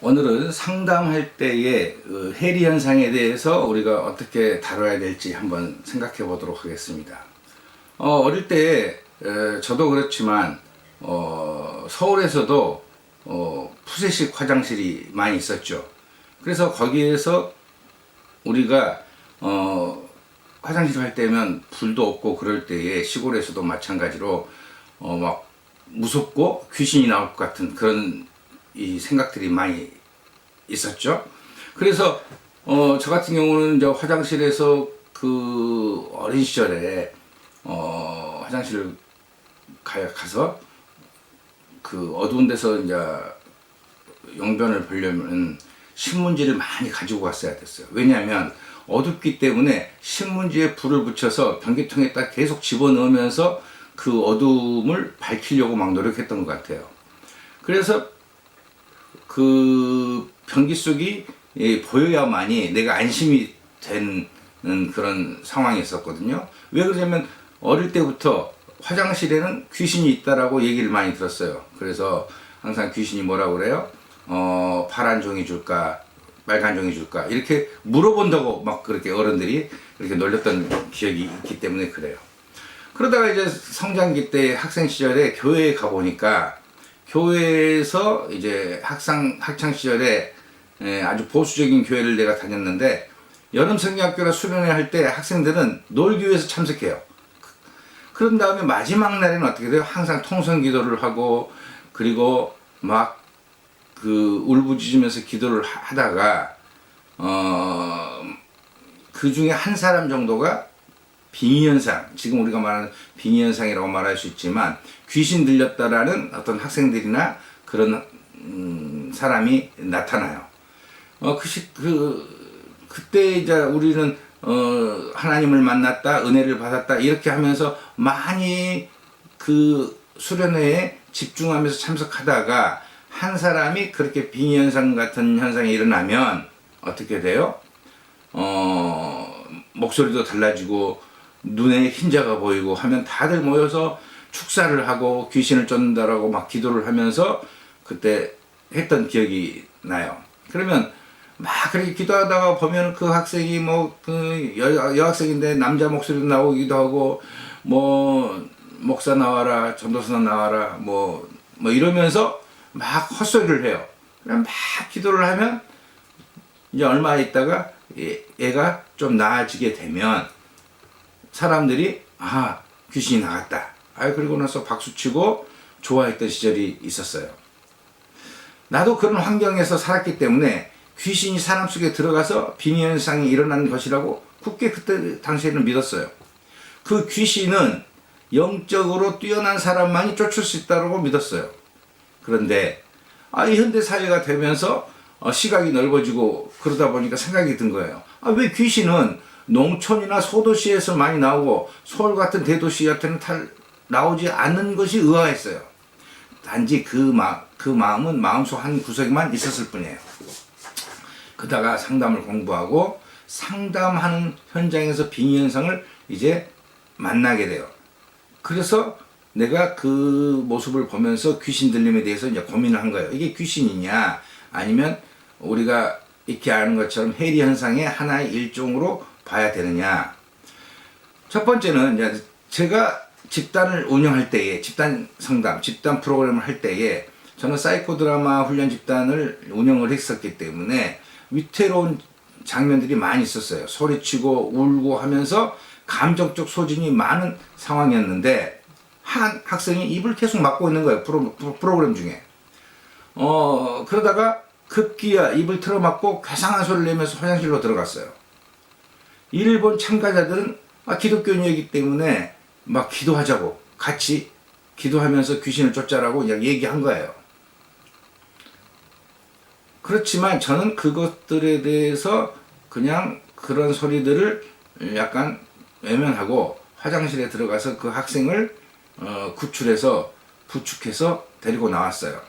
오늘은 상담할 때의 해리 현상에 대해서 우리가 어떻게 다뤄야 될지 한번 생각해 보도록 하겠습니다. 어릴 때 저도 그렇지만 서울에서도 푸세식 화장실이 많이 있었죠. 그래서 거기에서 우리가 화장실 할 때면 불도 없고 그럴 때에 시골에서도 마찬가지로 막 무섭고 귀신이 나올 것 같은 그런 이 생각들이 많이 있었죠. 그래서 저 같은 경우는 이제 화장실에서 그 어린 시절에 화장실을 가서 그 어두운 데서 이제 용변을 보려면 신문지를 많이 가지고 갔어야 됐어요. 왜냐하면 어둡기 때문에 신문지에 불을 붙여서 변기통에다 계속 집어넣으면서 그 어둠을 밝히려고 막 노력했던 것 같아요. 그래서 그 변기 속이 보여야만이 내가 안심이 되는 그런 상황이 있었거든요. 왜 그러냐면 어릴 때부터 화장실에는 귀신이 있다라고 얘기를 많이 들었어요. 그래서 항상 귀신이 뭐라고 그래요? 파란 종이 줄까? 빨간 종이 줄까? 이렇게 물어본다고 막 그렇게 어른들이 그렇게 놀렸던 기억이 있기 때문에 그래요. 그러다가 이제 성장기 때 학생 시절에 교회에 가보니까 교회에서 이제 학창 시절에 아주 보수적인 교회를 내가 다녔는데 여름 성경학교나 수련회 할 때 학생들은 놀기 위해서 참석해요. 그런 다음에 마지막 날에는 어떻게 돼요? 항상 통성 기도를 하고 그리고 막 그 울부짖으면서 기도를 하다가 그 중에 한 사람 정도가 빙의현상, 지금 우리가 말하는 빙의현상이라고 말할 수 있지만 귀신 들렸다라는 어떤 학생들이나 그런 사람이 나타나요. 그때 이제 우리는 하나님을 만났다, 은혜를 받았다 이렇게 하면서 많이 그 수련회에 집중하면서 참석하다가 한 사람이 그렇게 빙의현상 같은 현상이 일어나면 어떻게 돼요? 목소리도 달라지고 눈에 흰자가 보이고 하면 다들 모여서 축사를 하고 귀신을 쫓는다라고 막 기도를 하면서 그때 했던 기억이 나요. 그러면 막 그렇게 기도하다가 보면 그 학생이 뭐 그 여학생인데 남자 목소리도 나오기도 하고 뭐 목사 나와라, 전도사 나와라 뭐 이러면서 막 헛소리를 해요. 그냥 막 기도를 하면 이제 얼마 있다가 얘가 좀 나아지게 되면 사람들이 귀신이 나갔다. 그리고 나서 박수치고 좋아했던 시절이 있었어요. 나도 그런 환경에서 살았기 때문에 귀신이 사람 속에 들어가서 빙의현상이 일어나는 것이라고 굳게 그때 당시에는 믿었어요. 그 귀신은 영적으로 뛰어난 사람만이 쫓을 수 있다고 믿었어요. 그런데 이 현대 사회가 되면서 시각이 넓어지고 그러다 보니까 생각이 든 거예요. 왜 귀신은 농촌이나 소도시에서 많이 나오고 서울 같은 대도시한테는 나오지 않는 것이 의아했어요. 단지 그 마음은 마음속 한 구석에만 있었을 뿐이에요. 그러다가 상담을 공부하고 상담하는 현장에서 빙의현상을 이제 만나게 돼요. 그래서 내가 그 모습을 보면서 귀신 들림에 대해서 이제 고민을 한 거예요. 이게 귀신이냐 아니면 우리가 이렇게 아는 것처럼 해리 현상의 하나의 일종으로 봐야 되느냐. 첫 번째는 이제 제가 집단을 운영할 때에 집단 상담, 집단 프로그램을 할 때에 저는 사이코 드라마 훈련 집단을 운영을 했었기 때문에 위태로운 장면들이 많이 있었어요. 소리치고 울고 하면서 감정적 소진이 많은 상황이었는데 한 학생이 입을 계속 막고 있는 거예요. 프로그램 중에. 그러다가 급기야 입을 틀어막고 괴상한 소리를 내면서 화장실로 들어갔어요. 이를 본 참가자들은 기독교인이기 때문에 막 기도하자고 같이 기도하면서 귀신을 쫓자라고 얘기한 거예요. 그렇지만 저는 그것들에 대해서 그냥 그런 소리들을 약간 외면하고 화장실에 들어가서 그 학생을 구출해서 부축해서 데리고 나왔어요.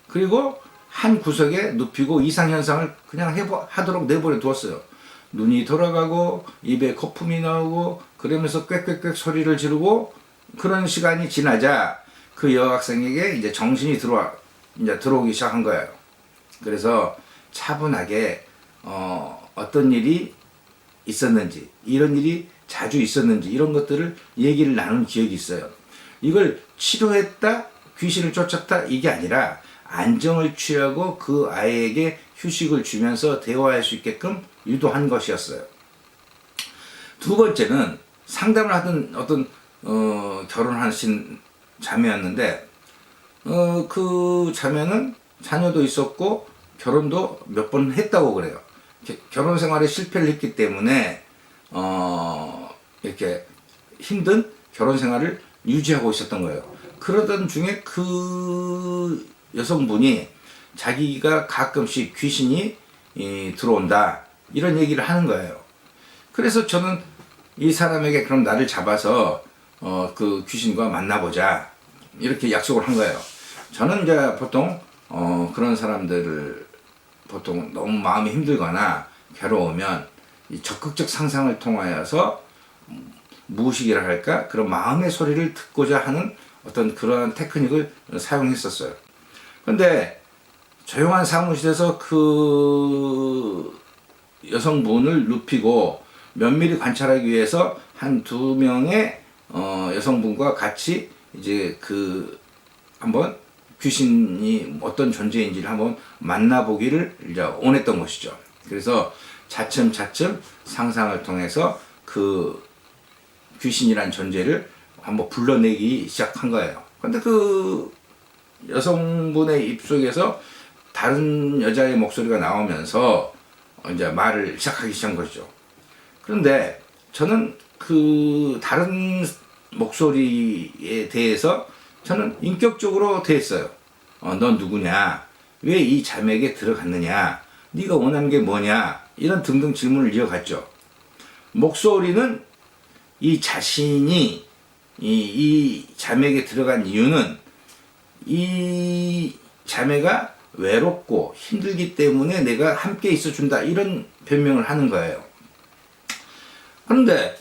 그리고 한 구석에 눕히고 이상현상을 그냥 하도록 내버려 두었어요. 눈이 돌아가고 입에 거품이 나오고 그러면서 꽥꽥꽥 소리를 지르고 그런 시간이 지나자 그 여학생에게 이제 정신이 들어오기 시작한 거예요. 그래서 차분하게 어떤 일이 있었는지, 이런 일이 자주 있었는지 이런 것들을 얘기를 나눈 기억이 있어요. 이걸 치료했다, 귀신을 쫓았다 이게 아니라 안정을 취하고 그 아이에게 휴식을 주면서 대화할 수 있게끔 유도한 것이었어요. 두 번째는 상담을 하던 어떤 결혼하신 자매였는데 그 자매는 자녀도 있었고 결혼도 몇 번 했다고 그래요. 결혼 생활에 실패를 했기 때문에 이렇게 힘든 결혼 생활을 유지하고 있었던 거예요. 그러던 중에 그 여성분이 자기가 가끔씩 귀신이 들어온다 이런 얘기를 하는 거예요. 그래서 저는 이 사람에게 그럼 나를 잡아서 그 귀신과 만나보자 이렇게 약속을 한 거예요. 저는 이제 보통 그런 사람들을 보통 너무 마음이 힘들거나 괴로우면 이 적극적 상상을 통하여서 무의식이라 할까 그런 마음의 소리를 듣고자 하는 어떤 그러한 테크닉을 사용했었어요. 그런데 조용한 사무실에서 그 여성분을 눕히고 면밀히 관찰하기 위해서 한 두 명의 여성분과 같이 이제 그 한번 귀신이 어떤 존재인지를 한번 만나보기를 이제 원했던 것이죠. 그래서 차츰차츰 상상을 통해서 그 귀신이란 존재를 한번 불러내기 시작한 거예요. 근데 그 여성분의 입속에서 다른 여자의 목소리가 나오면서 이제 말을 시작하기 시작한 것이죠. 그런데 저는 그 다른 목소리에 대해서 저는 인격적으로 대했어요. 넌 누구냐? 왜 이 자매에게 들어갔느냐? 네가 원하는 게 뭐냐? 이런 등등 질문을 이어갔죠. 목소리는 이 자신이 이 자매에게 들어간 이유는 이 자매가 외롭고 힘들기 때문에 내가 함께 있어준다 이런 변명을 하는 거예요. 그런데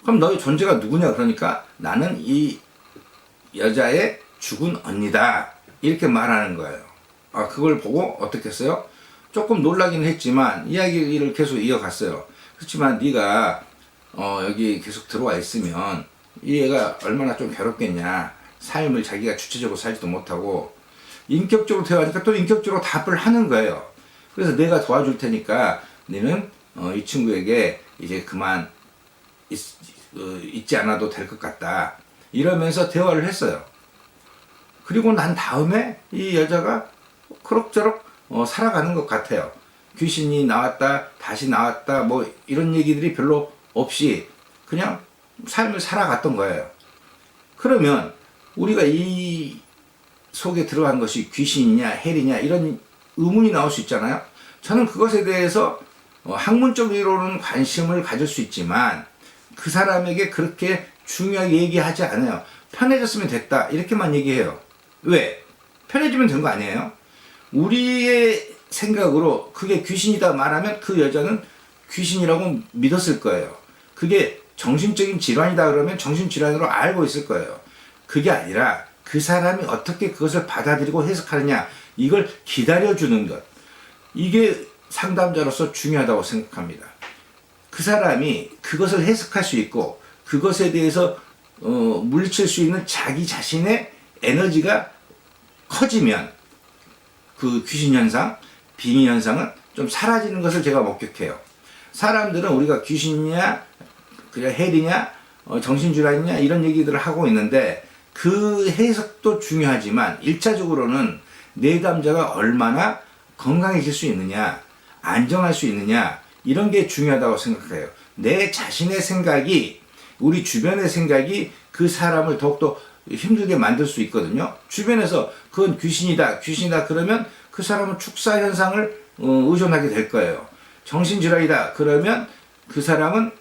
그럼 너의 존재가 누구냐? 그러니까 나는 이 여자의 죽은 언니다 이렇게 말하는 거예요. 그걸 보고 어떻게 했어요? 조금 놀라긴 했지만 이야기를 계속 이어갔어요. 그렇지만 네가 여기 계속 들어와 있으면 이 애가 얼마나 좀 괴롭겠냐. 삶을 자기가 주체적으로 살지도 못하고 인격적으로 대화하니까 또 인격적으로 답을 하는 거예요. 그래서 내가 도와줄 테니까 너는 이 친구에게 이제 그만 있지 않아도 될 것 같다. 이러면서 대화를 했어요. 그리고 난 다음에 이 여자가 그럭저럭 살아가는 것 같아요. 귀신이 나왔다, 다시 나왔다, 뭐 이런 얘기들이 별로 없이 그냥 삶을 살아갔던 거예요. 그러면 우리가 이 속에 들어간 것이 귀신이냐, 헬이냐 이런 의문이 나올 수 있잖아요. 저는 그것에 대해서 학문적으로는 관심을 가질 수 있지만 그 사람에게 그렇게 중요하게 얘기하지 않아요. 편해졌으면 됐다 이렇게만 얘기해요. 왜? 편해지면 된 거 아니에요? 우리의 생각으로 그게 귀신이다 말하면 그 여자는 귀신이라고 믿었을 거예요. 그게 정신적인 질환이다 그러면 정신질환으로 알고 있을 거예요. 그게 아니라 그 사람이 어떻게 그것을 받아들이고 해석하느냐 이걸 기다려주는 것. 이게 상담자로서 중요하다고 생각합니다. 그 사람이 그것을 해석할 수 있고 그것에 대해서 물리칠 수 있는 자기 자신의 에너지가 커지면 그 귀신 현상, 빙의 현상은 좀 사라지는 것을 제가 목격해요. 사람들은 우리가 귀신이냐, 그냥 헬이냐, 정신질환이냐 이런 얘기들을 하고 있는데 그 해석도 중요하지만 1차적으로는 내담자가 얼마나 건강해질 수 있느냐, 안정할 수 있느냐 이런 게 중요하다고 생각해요. 내 자신의 생각이 우리 주변의 생각이 그 사람을 더욱더 힘들게 만들 수 있거든요. 주변에서 그건 귀신이다 그러면 그 사람은 축사 현상을 의존하게 될 거예요. 정신질환이다 그러면 그 사람은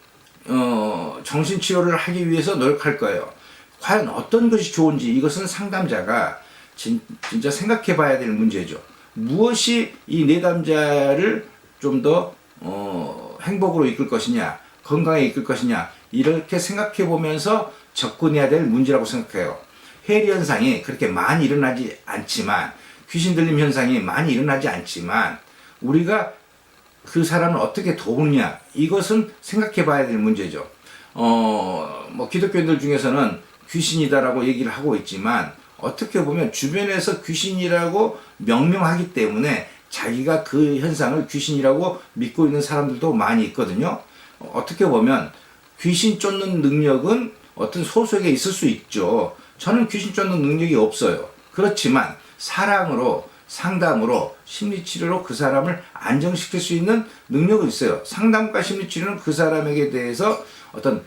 정신치료를 하기 위해서 노력할 거예요. 과연 어떤 것이 좋은지 이것은 상담자가 진짜 생각해 봐야 될 문제죠. 무엇이 이 내담자를 좀 더 행복으로 이끌 것이냐, 건강에 이끌 것이냐 이렇게 생각해 보면서 접근해야 될 문제라고 생각해요. 해리 현상이 그렇게 많이 일어나지 않지만 귀신 들림 현상이 많이 일어나지 않지만 우리가 그 사람을 어떻게 도우느냐 이것은 생각해 봐야 될 문제죠. 뭐 기독교인들 중에서는 귀신이다라고 얘기를 하고 있지만 어떻게 보면 주변에서 귀신이라고 명명하기 때문에 자기가 그 현상을 귀신이라고 믿고 있는 사람들도 많이 있거든요. 어떻게 보면 귀신 쫓는 능력은 어떤 소수에게 있을 수 있죠. 저는 귀신 쫓는 능력이 없어요. 그렇지만 사랑으로, 상담으로, 심리치료로 그 사람을 안정시킬 수 있는 능력은 있어요. 상담과 심리치료는 그 사람에게 대해서 어떤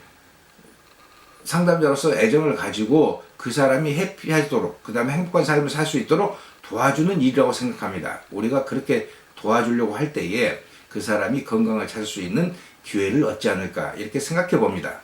상담자로서 애정을 가지고 그 사람이 해피하도록, 그 다음에 행복한 삶을 살 수 있도록 도와주는 일이라고 생각합니다. 우리가 그렇게 도와주려고 할 때에 그 사람이 건강을 찾을 수 있는 기회를 얻지 않을까 이렇게 생각해 봅니다.